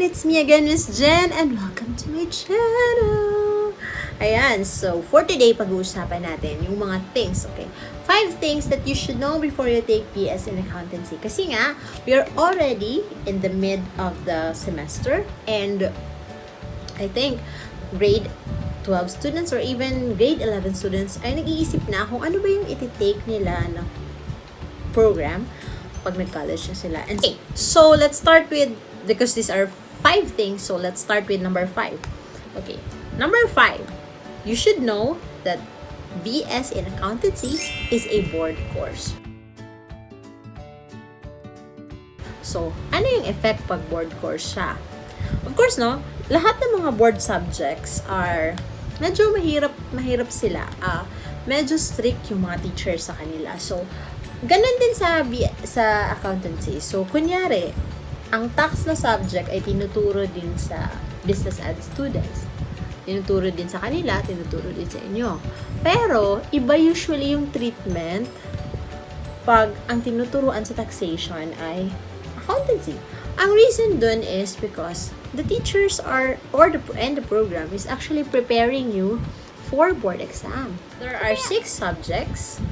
everyone! It's me again, Myss Jhenn, and welcome to my channel! Ayan, so for today, pag-uusapan natin yung mga things, okay? 5 things that you should know before you take BS in Accountancy. Kasi nga, we are already in the mid of the semester, and I think grade 12 students or even grade 11 students ay nag-iisip na kung ano ba yung iti-take nila na program pag nag-college na sila. And so, let's start with, because these are 5 things, so let's start with number 5. Okay, number 5, you should know that BS in Accountancy is a board course. So, ano yung effect pag board course siya? Of course, no, lahat ng mga board subjects are medyo mahirap sila. Medyo strict yung mga teachers sa kanila. So, ganun din sa accountancy. So, kunyari, ang tax na subject ay tinuturo din sa business ed students. Tinuturo din sa kanila, tinuturo din sa inyo. Pero, iba usually yung treatment pag ang tinuturuan sa taxation ay accountancy. Ang reason dun is because the teachers and the program is actually preparing you for board exam. There are 6 subjects.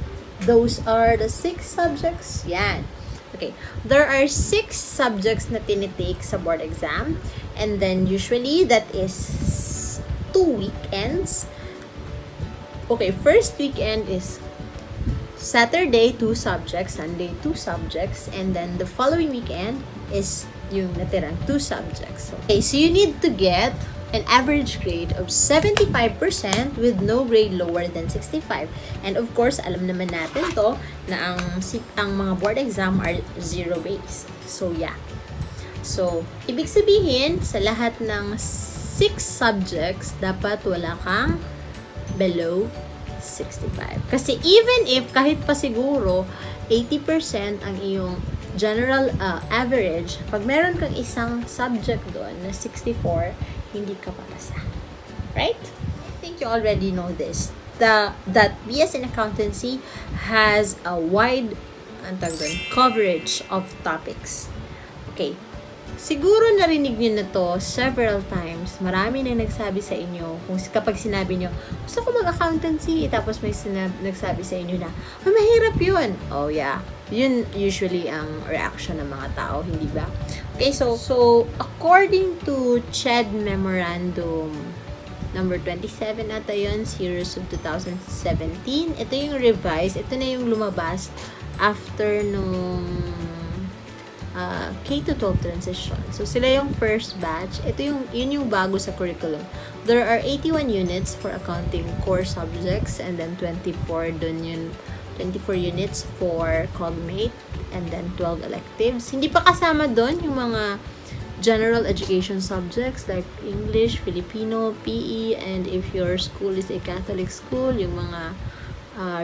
Those are the 6 subjects. Yan. Okay. There are 6 subjects na tinitake sa board exam. And then, usually, that is 2 weekends. Okay, first weekend is Saturday, 2 subjects. Sunday, 2 subjects. And then, the following weekend is yung natirang 2 subjects. Okay, so you need to get an average grade of 75% with no grade lower than 65. And of course, alam naman natin to na ang mga board exam are zero-based. So, yeah. So, ibig sabihin, sa lahat ng 6 subjects, dapat wala kang below 65. Kasi even if kahit pa siguro 80% ang iyong general average, pag meron kang isang subject doon na 64, hindi ka papasa. Right? I think you already know this. That BS in Accountancy has a wide coverage of topics. Okay. Siguro narinig niyo na to several times. Marami na nagsabi sa inyo. Kapag sinabi niyo, gusto ko mag-accountancy, tapos may nagsabi sa inyo na, mahirap yun. Oh, yeah. Yun usually ang reaction ng mga tao, hindi ba? Okay, so according to CHED Memorandum number 27 ata yun, series of 2017, ito yung revised, ito na yung lumabas after nung K-12 transition. So, sila yung first batch. Yun yung bago sa curriculum. There are 81 units for accounting core subjects and then 24 units for cognate and then 12 electives. Hindi pa kasama doon yung mga general education subjects like English, Filipino, PE, and if your school is a Catholic school, yung mga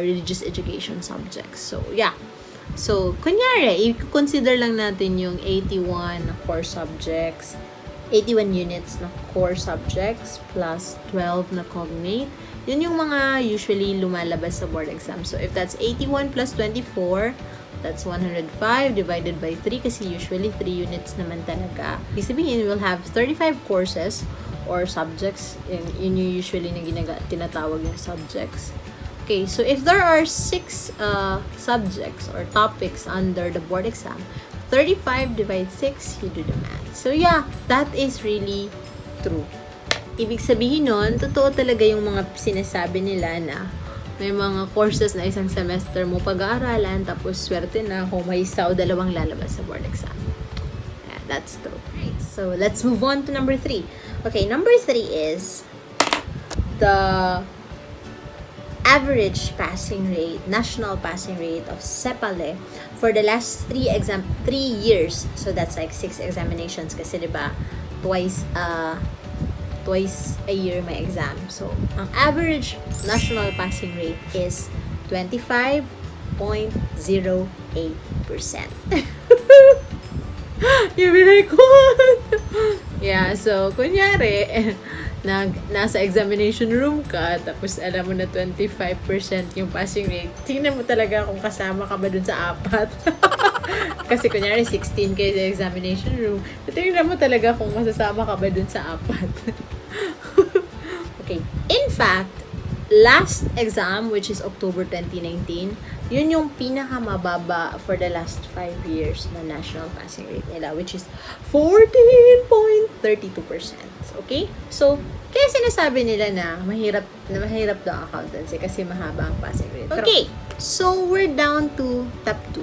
religious education subjects. So, yeah. So, kunyari, i-consider lang natin yung 81 na core subjects, 81 units na core subjects, plus 12 na cognate. Yun yung mga usually lumalabas sa board exam. So, if that's 81 plus 24, that's 105 divided by 3 kasi usually 3 units naman talaga. Ibig sabihin, we'll have 35 courses or subjects. Yun yung usually na tinatawag yung subjects. Okay, so if there are 6 subjects or topics under the board exam, 35 divided 6, you do the math. So yeah, that is really true. Ibig sabihin nun, totoo talaga yung mga sinasabi nila na may mga courses na isang semester mo pag-aaralan, tapos swerte na kung may isa o dalawang lalabas sa board exam. Yeah, that's true. Right, so let's move on to number 3. Okay, number 3 is the average passing rate, national passing rate of CEPALE for the last 3 years. So that's like 6 examinations kasi diba twice a year may exam. So ang average national passing rate is 25.08%. You'll be like, what? Yeah, so kunyari nasa examination room ka, tapos alam mo na 25% yung passing rate, tingnan mo talaga kung kasama ka ba dun sa 4. Kasi kunyari 16 kayo sa examination room, tingnan mo talaga kung masasama ka ba dun sa 4. Okay. In fact, last exam, which is October 2019, yun yung pinakamababa for the last 5 years na national passing rate nila, which is 14.32%. Okay? So, kaya sinasabi nila na mahirap daw ang accountancy kasi mahaba ang passing rate. Okay. So, we're down to top 2.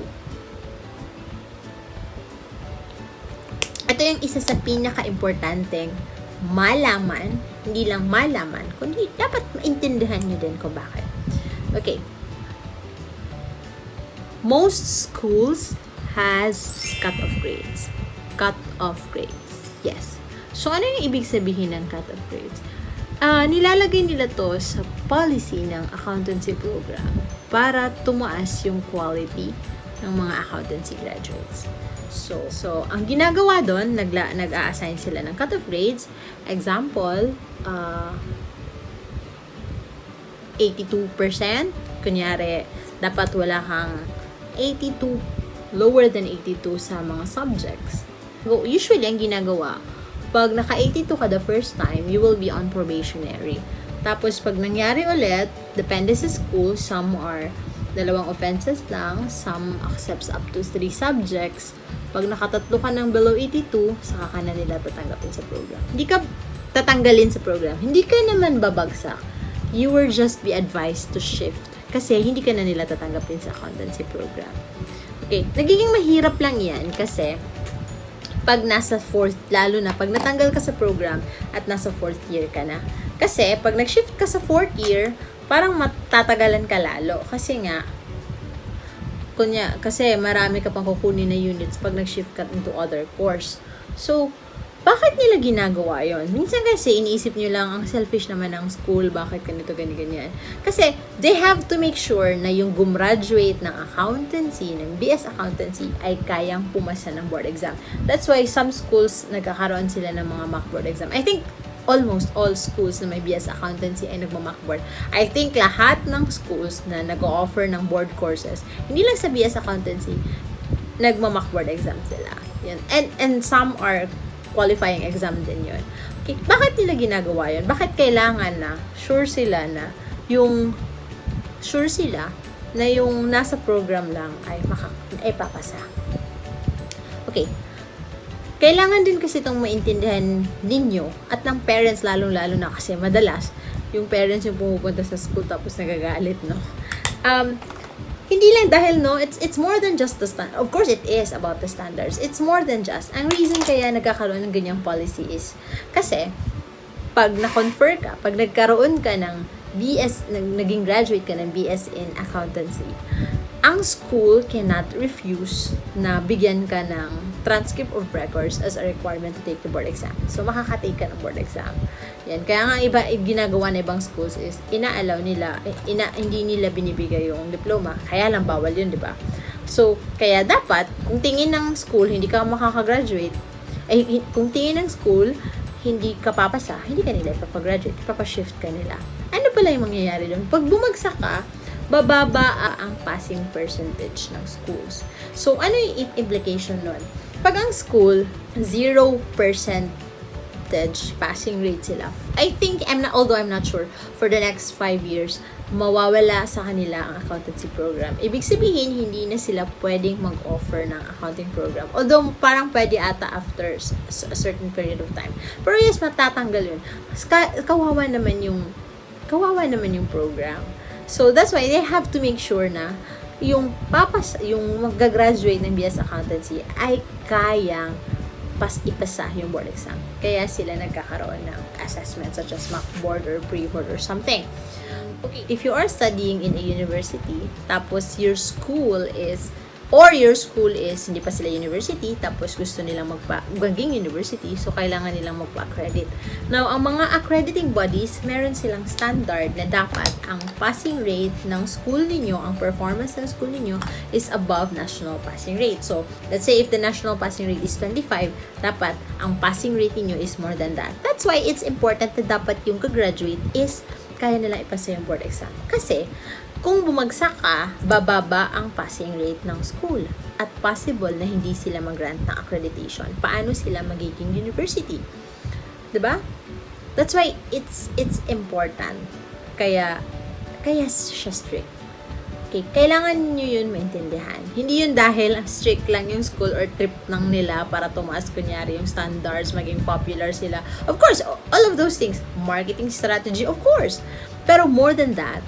Ito yung isa sa pinaka-importanteng malaman, hindi lang malaman, kundi dapat maintindihan nyo din kung bakit. Okay. Most schools has cut-off grades. Cut-off grades. Yes. So, ano yung ibig sabihin ng cut-off grades? Nilalagay nila to sa policy ng accountancy program para tumaas yung quality ng mga accountancy graduates. So ang ginagawa doon, nag-a-assign sila ng cut-off grades. Example, 82%. Kunyari, dapat wala kang 82, lower than 82 sa mga subjects. So, usually, ang ginagawa, pag naka-82 ka the first time, you will be on probationary. Tapos, pag nangyari ulit, depende sa school, some are 2 offenses lang, some accepts up to 3 subjects. Pag nakatatlo ka ng below 82, saka ka na nila tatanggapin sa program. Hindi ka tatanggalin sa program. Hindi ka naman babagsak. You will just be advised to shift. Kasi hindi ka na nila tatanggapin sa accountancy program. Okay, nagiging mahirap lang yan kasi pag nasa 4th, lalo na pag natanggal ka sa program at nasa 4th year ka na. Kasi pag nag-shift ka sa 4th year, parang matatagalan ka lalo. Kasi nga, kasi marami ka pang kukunin na units pag nag-shift ka into other course. So, bakit nila ginagawa yon? Minsan kasi, iniisip nyo lang, ang selfish naman ng school, bakit ganito, ganyan. Kasi, they have to make sure na yung gumraduate ng accountancy, ng BS Accountancy, ay kayang pumasa ng board exam. That's why some schools, nagkakaroon sila ng mga mock board exam. I think, almost all schools na may BS Accountancy ay nagma-mock board. I think lahat ng schools na nag-o-offer ng board courses, hindi lang sa BS Accountancy, nagma-mock board exam sila. Yan. And some are qualifying exam din yun. Okay. Bakit nila ginagawa yun? Bakit kailangan na sure sila na yung nasa program lang ay papasa? Okay. Kailangan din kasi itong maintindihan ninyo at ng parents lalong-lalo na kasi madalas yung parents yung pumupunta sa school tapos nagagalit, no? Hindi lang dahil, no, it's more than just the standard. Of course, it is about the standards. It's more than just. Ang reason kaya nagkakaroon ng ganyang policy is kasi pag na-confer ka, pag nagkaroon ka ng BS, naging graduate ka ng BS in Accountancy, ang school cannot refuse na bigyan ka ng transcript of records as a requirement to take the board exam. So, makaka-take ka ng board exam. Yan. Kaya nga ginagawa na ibang schools is, ina-allow nila, hindi nila binibigay yung diploma. Kaya lang bawal yun, di ba? So, kaya dapat, kung tingin ng school, hindi ka makaka-graduate, kung tingin ng school, hindi ka papasa, hindi ka nila ipapag-graduate, ipapashift ka nila. Ano pala yung mangyayari doon? Pag bumagsak ka, bababa ang passing percentage ng schools. So, ano yung implication nun? Pag ang school, 0% passing rate sila. I think, although I'm not sure, for the next 5 years, mawawala sa kanila ang accountancy program. Ibig sabihin, hindi na sila pwedeng mag-offer ng accounting program. Although, parang pwede ata after a certain period of time. Pero yes, matatanggal yun. Kawawa naman yung program. So, that's why they have to make sure na yung mag-graduate ng BS Accountancy ay kayang ipasa yung board exam. Kaya sila nagkakaroon ng assessment such as mock board or pre-board or something. Okay, if you are studying in a university, tapos your school is hindi pa sila university, tapos gusto nilang maging university, so kailangan nilang magpa-accredit. Now, ang mga accrediting bodies, meron silang standard na dapat ang passing rate ng school ninyo, ang performance ng school ninyo is above national passing rate. So, let's say if the national passing rate is 25, dapat ang passing rate niyo is more than that. That's why it's important na dapat yung ka-graduate is kaya nilang ipasa yung board exam. Kasi, Kung bumagsak ka, bababa ang passing rate ng school at possible na hindi sila mag-grant ng accreditation. Paano sila magiging university? 'Di ba? That's why it's important. Kaya siya strict. Okay, kailangan nyo yun maintindihan. Hindi yun dahil strict lang yung school or trip lang nila para tumaas kunyari yung standards, maging popular sila. Of course, all of those things. Marketing strategy, of course. Pero more than that,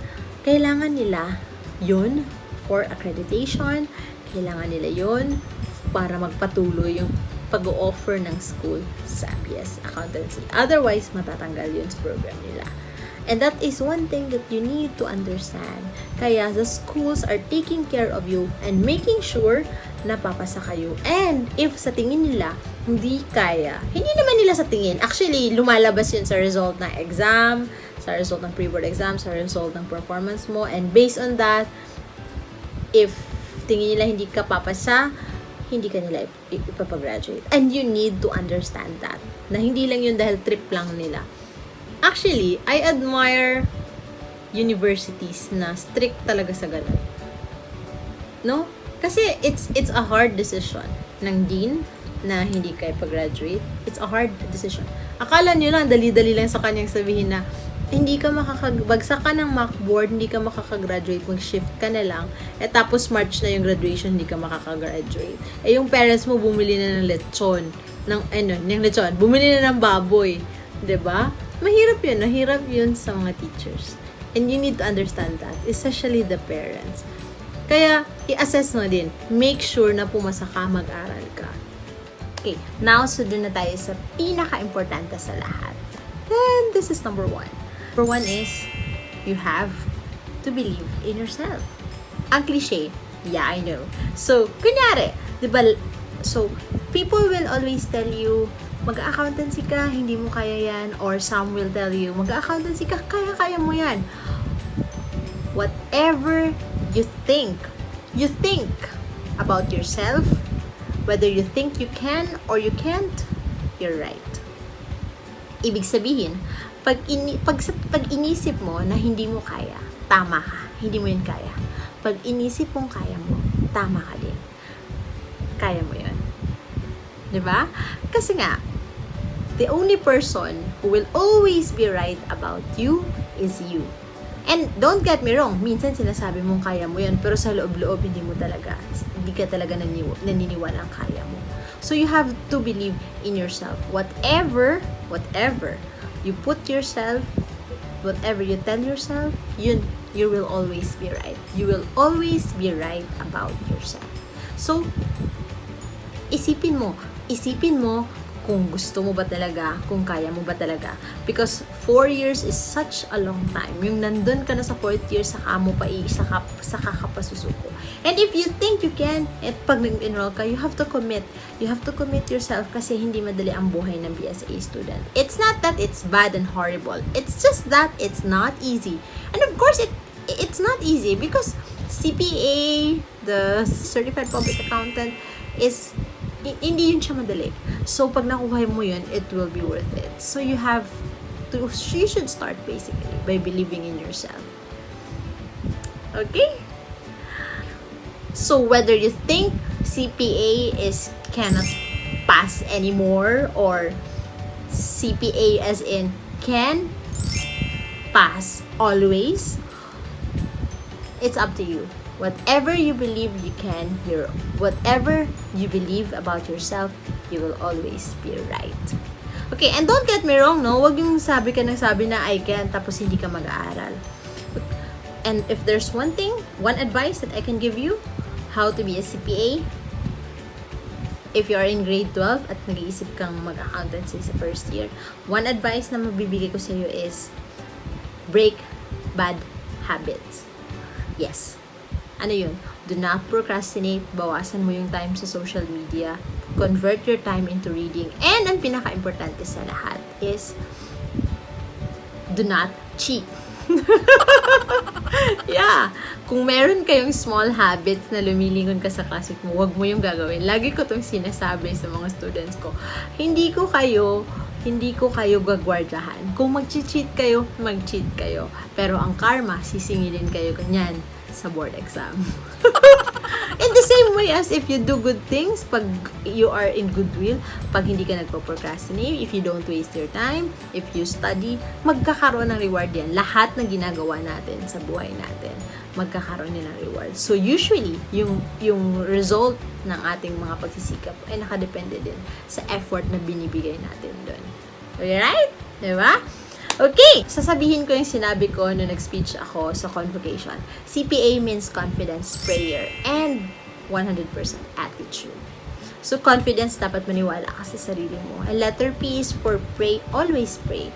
kailangan nila yun for accreditation. Kailangan nila yun para magpatuloy yung pag-o-offer ng school sa BYS Accountancy. Otherwise, matatanggal yun sa program nila. And that is one thing that you need to understand. Kaya the schools are taking care of you and making sure na papasa kayo. And if sa tingin nila, hindi kaya, hindi naman nila sa tingin. Actually, lumalabas yun sa result ng exam, sa result ng pre-board exam, sa result ng performance mo. And based on that, if tingin nila hindi ka papasa, hindi ka nila ipapagraduate. And you need to understand that. Na hindi lang yun dahil trip lang nila. Actually, I admire universities na strict talaga sa ganun. No? Kasi it's a hard decision ng dean na hindi kayo pag-graduate. It's a hard decision. Akala nyo lang, dali-dali lang sa kanyang sabihin na hindi ka bagsak ka ng mock board, hindi ka makakagraduate, mag-shift ka na lang, tapos March na yung graduation, hindi ka makakagraduate. Yung parents mo bumili na ng lechon, bumili na ng baboy. 'Di ba? Mahirap yun sa mga teachers. And you need to understand that, especially the parents. Kaya, i-assess mo din. Make sure na pumasa ka, mag-aral ka. Okay, now sunod na tayo sa pinaka-importante sa lahat. And this is number 1. Number 1 is, you have to believe in yourself. Ang cliche, yeah, I know. So, kunyari, diba, so, people will always tell you, mag-accountancy ka, hindi mo kaya yan. Or some will tell you, mag-accountancy ka, kaya mo yan. Whatever you think about yourself, whether you think you can or you can't, you're right. Ibig sabihin, pag inisip mo na hindi mo kaya, tama ka. Hindi mo yun kaya. Pag inisip mong kaya mo, tama ka din. Kaya mo yun. Diba? Kasi nga, the only person who will always be right about you is you. And don't get me wrong, minsan sinasabi mong kaya mo yan, pero sa loob-loob hindi ka talaga naniniwalang kaya mo. So you have to believe in yourself. Whatever you put yourself, whatever you tell yourself, you will always be right. You will always be right about yourself. So, isipin mo kung gusto mo ba talaga, kung kaya mo ba talaga. Because 4 years is such a long time. Yung nandun ka na sa 4th year, saka ka pa susuko. And if you think you can, at pag nag-enroll ka, you have to commit. You have to commit yourself kasi hindi madali ang buhay ng BSA student. It's not that it's bad and horrible. It's just that it's not easy. And of course, it's not easy because CPA, the Certified Public Accountant, hindi yun siya madali. So, pag nakuha mo yun, it will be worth it. So, you should start basically by believing in yourself. Okay? So, whether you think CPA cannot pass anymore or CPA as in can pass always, it's up to you. Whatever you believe you can, whatever you believe about yourself, you will always be right. Okay, and don't get me wrong, no? Huwag yung sabi na I can, tapos hindi ka mag-aaral. And if there's one advice that I can give you, how to be a CPA, if you are in grade 12 at nag-iisip kang mag-accountancy sa first year, one advice na mabibigay ko sa iyo is, break bad habits. Yes. Ano yun? Do not procrastinate. Bawasan mo yung time sa social media. Convert your time into reading. And ang pinaka-importante sa lahat is do not cheat. Yeah. Kung meron kayong small habits na lumilingon ka sa classmate mo, wag mo yung gagawin. Lagi ko itong sinasabi sa mga students ko. Hindi ko kayo gagwardyahan. Kung mag-cheat kayo, mag-cheat kayo. Pero ang karma, sisingilin kayo ganyan sa board exam. In the same way as if you do good things, pag you are in goodwill, pag hindi ka nagpo-procrastinate, if you don't waste your time, if you study, magkakaroon ng reward yan. Lahat ng ginagawa natin sa buhay natin, magkakaroon yan ng reward. So usually, yung result ng ating mga pagsisikap ay nakadepende din sa effort na binibigay natin doon. Alright? Diba? Okay, sasabihin ko yung sinabi ko nung nag-speech ako sa convocation. CPA means confidence, prayer, and 100% attitude. So, confidence, dapat maniwala ka sa sarili mo. And letter P is for pray, always pray.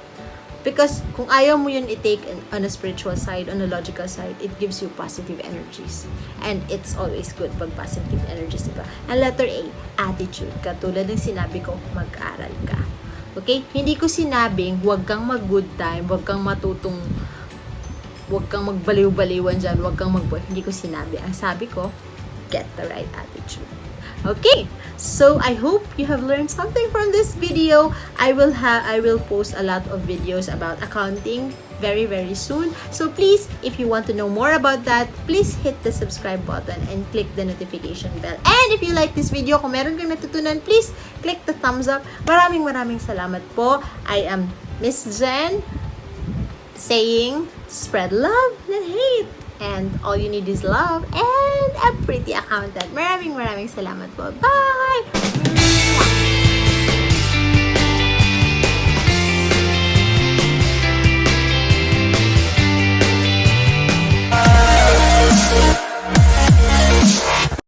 Because kung ayaw mo yun i-take on a spiritual side, on a logical side, it gives you positive energies. And it's always good pag positive energies, diba? And letter A, attitude. Katulad ng sinabi ko, mag-aral ka. Okay? Hindi ko sinabing huwag kang mag-good time, huwag kang magbaliw-baliwan dyan, huwag kang Hindi ko sinabi. Ang sabi ko, get the right attitude. Okay? So, I hope you have learned something from this video. I will post a lot of videos about accounting very, very soon. So, please, if you want to know more about that, please hit the subscribe button and click the notification bell. And if you like this video, kung meron kayong natutunan, please click the thumbs up. Maraming salamat po. I am Myss Jhenn saying, spread love, not hate. And all you need is love and a pretty accountant. Maraming salamat po. Bye!